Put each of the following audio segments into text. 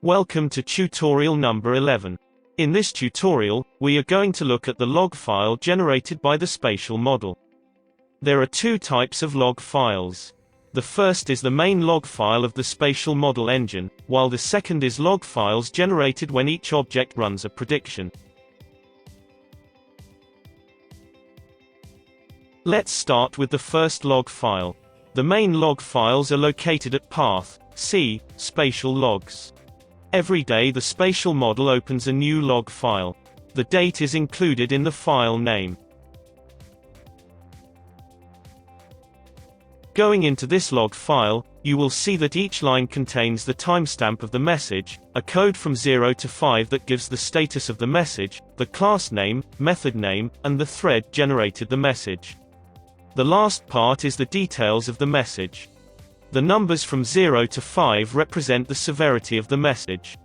Welcome to tutorial number 11. In this tutorial, we are going to look at the log file generated by the spatial model. There are two types of log files. The first is the main log file of the spatial model engine, while the second is log files generated when each object runs a prediction. Let's start with the first log file. The main log files are located at path C, spatial logs. Every day the spatial model opens a new log file. The date is included in the file name. Going into this log file, you will see that each line contains the timestamp of the message, a code from 0 to 5 that gives the status of the message, the class name, method name, and the thread generated the message. The last part is the details of the message. The numbers from 0 to 5 represent the severity of the message.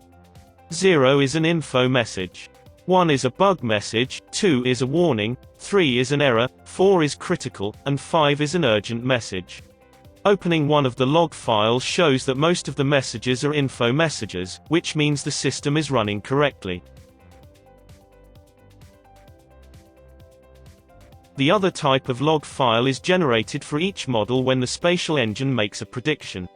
0 is an info message. 1 is a bug message, 2 is a warning, 3 is an error, 4 is critical, and 5 is an urgent message. Opening one of the log files shows that most of the messages are info messages, which means the system is running correctly. The other type of log file is generated for each model when the spatial engine makes a prediction.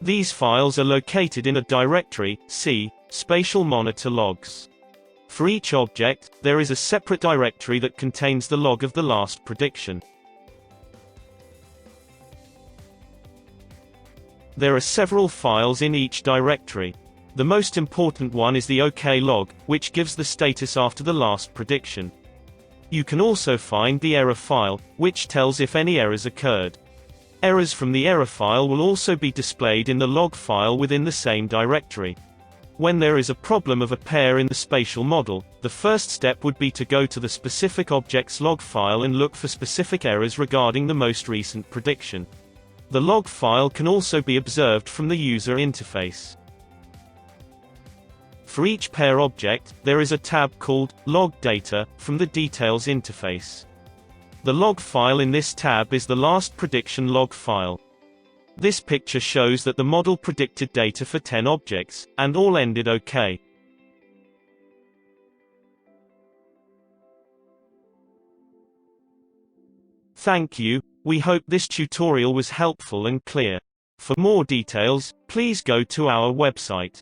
These files are located in a directory, C, spatial monitor logs. For each object, there is a separate directory that contains the log of the last prediction. There are several files in each directory. The most important one is the OK log, which gives the status after the last prediction. You can also find the error file, which tells if any errors occurred. Errors from the error file will also be displayed in the log file within the same directory. When there is a problem of a pair in the spatial model, the first step would be to go to the specific object's log file and look for specific errors regarding the most recent prediction. The log file can also be observed from the user interface. For each pair object, there is a tab called Log Data from the Details interface. The log file in this tab is the last prediction log file. This picture shows that the model predicted data for 10 objects, and all ended OK. Thank you. We hope this tutorial was helpful and clear. For more details, please go to our website.